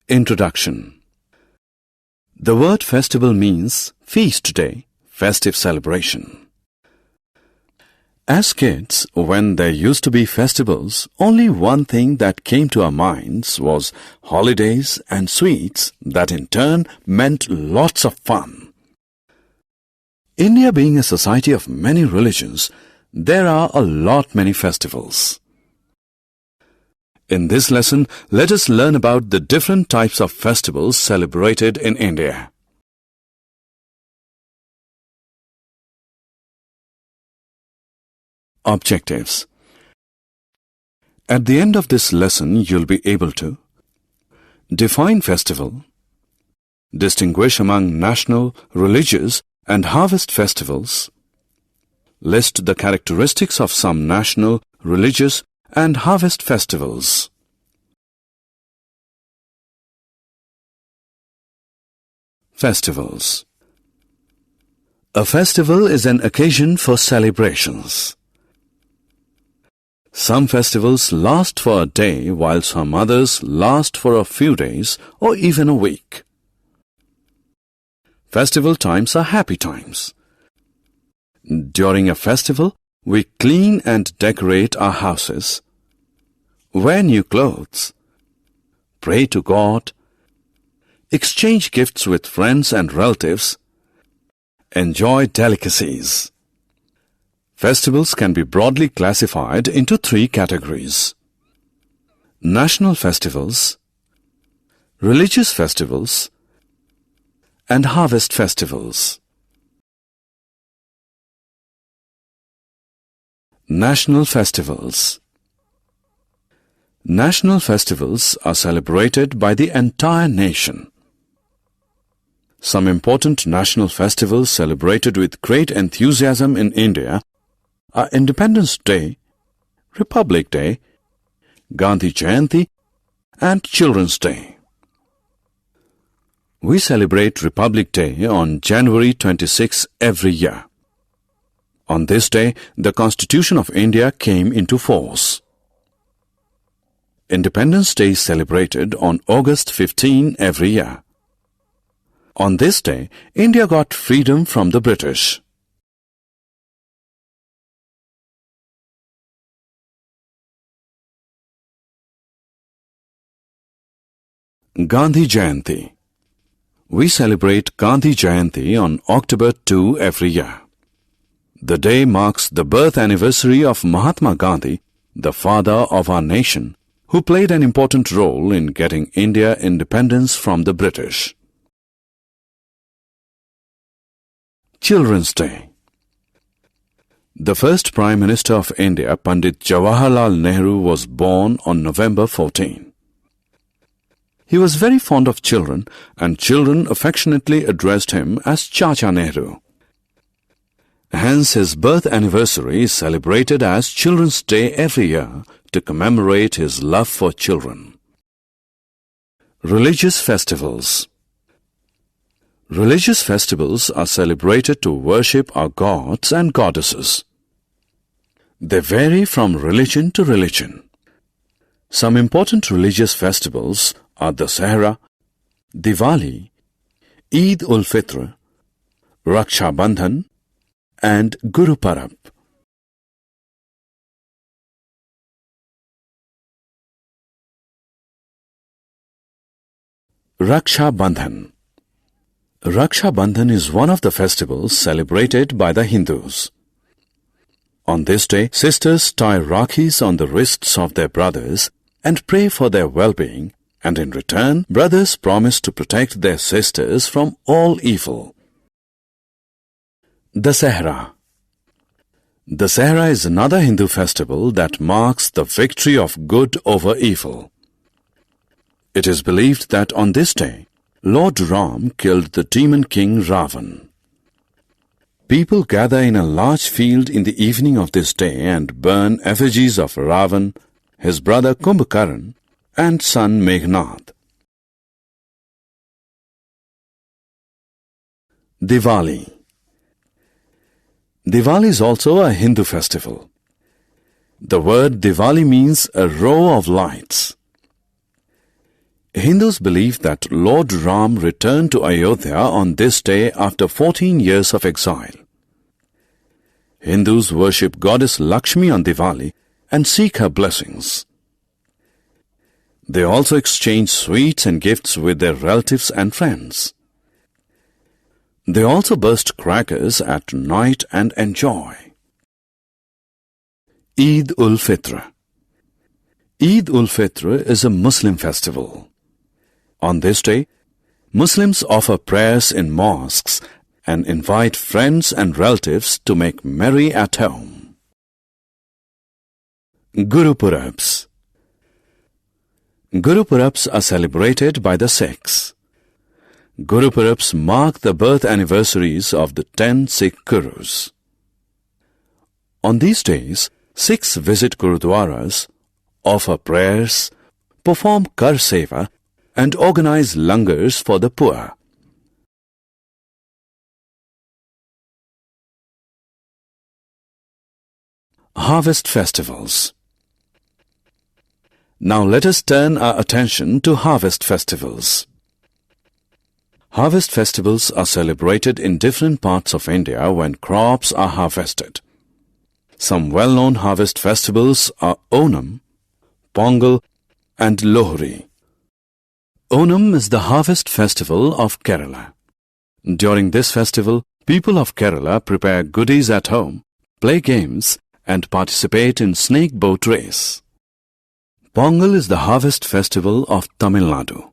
Introduction. The word festival means feast day, festive celebration. As kids, when there used to be festivals, only one thing that came to our minds was holidays and sweets that in turn meant lots of fun. India being a society of many religions, there are a lot many festivals. In this lesson, let us learn about the different types of festivals celebrated in India. Objectives. At the end of this lesson, you'll be able to define festival, distinguish among national, religious and harvest festivals, list the characteristics of some national, religious and harvest festivals. Festivals. A festival is an occasion for celebrations. Some festivals last for a day, while some others last for a few days or even a week. Festival times are happy times. During a festival, we clean and decorate our houses, wear new clothes, pray to God, exchange gifts with friends and relatives, enjoy delicacies. Festivals can be broadly classified into three categories: national festivals, religious festivals, and harvest festivals. National festivals. National festivals are celebrated by the entire nation. Some important national festivals celebrated with great enthusiasm in India are Independence Day, Republic Day, Gandhi Jayanti, and Children's Day. We celebrate Republic Day on January 26 every year. On this day, the Constitution of India came into force. Independence Day is celebrated on August 15 every year. On this day, India got freedom from the British. Gandhi Jayanti. We celebrate Gandhi Jayanti on October 2 every year. The day marks the birth anniversary of Mahatma Gandhi, the father of our nation, who played an important role in getting India independence from the British. Children's Day. The first Prime Minister of India, Pandit Jawaharlal Nehru, was born on November 14. He was very fond of children, and children affectionately addressed him as Chacha Nehru. Hence, his birth anniversary is celebrated as Children's Day every year to commemorate his love for children. Religious festivals. Religious festivals are celebrated to worship our gods and goddesses. They vary from religion to religion. Some important religious festivals are Dussehra, Diwali, Eid-Ul-Fitr, Raksha Bandhan, and Gurpurabs. Raksha Bandhan. Raksha Bandhan is one of the festivals celebrated by the Hindus. On this day, sisters tie rakhis on the wrists of their brothers and pray for their well-being, and in return, brothers promise to protect their sisters from all evil. Dussehra. Dussehra is another Hindu festival that marks the victory of good over evil. It is believed that on this day, Lord Ram killed the demon king Ravan. People gather in a large field in the evening of this day and burn effigies of Ravan, his brother Kumbhakaran, and son Meghnad. Diwali. Diwali is also a Hindu festival. The word Diwali means a row of lights. Hindus believe that Lord Ram returned to Ayodhya on this day after 14 years of exile. Hindus worship goddess Lakshmi on Diwali and seek her blessings. They also exchange sweets and gifts with their relatives and friends. They also burst crackers at night and enjoy. Eid-Ul-Fitr. Eid-Ul-Fitr is a Muslim festival. On this day, Muslims offer prayers in mosques and invite friends and relatives to make merry at home. Gurpurabs. Gurpurabs are celebrated by the Sikhs. Gurpurabs mark the birth anniversaries of the 10 Sikh Gurus. On these days, Sikhs visit Gurudwaras, offer prayers, perform Kar Seva, and organize langars for the poor. Harvest festivals. Now let us turn our attention to harvest festivals. Harvest festivals are celebrated in different parts of India when crops are harvested. Some well-known harvest festivals are Onam, Pongal, and Lohri. Onam is the harvest festival of Kerala. During this festival, people of Kerala prepare goodies at home, play games, and participate in snake boat race. Pongal is the harvest festival of Tamil Nadu.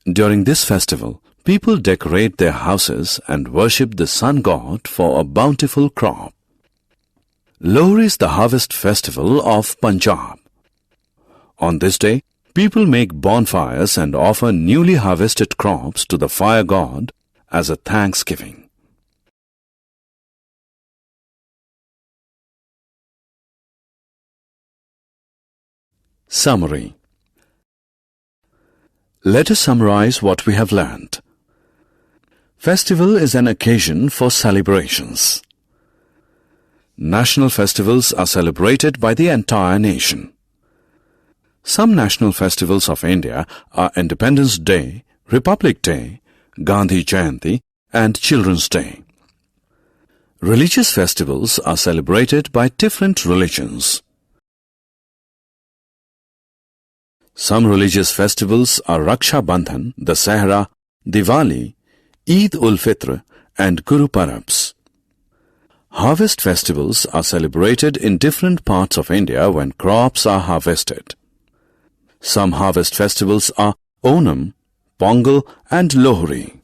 During this festival, people decorate their houses and worship the sun god for a bountiful crop. Lohri is the harvest festival of Punjab. On this day, people make bonfires and offer newly harvested crops to the fire god as a thanksgiving. Summary. Let us summarize what we have learned. Festival is an occasion for celebrations. National festivals are celebrated by the entire nation. Some national festivals of India are Independence Day, Republic Day, Gandhi Jayanti, and Children's Day. Religious festivals are celebrated by different religions. Some religious festivals are Raksha Bandhan, Dussehra, Diwali, Eid-Ul-Fitr, and Gurpurabs. Harvest festivals are celebrated in different parts of India when crops are harvested. Some harvest festivals are Onam, Pongal, and Lohri.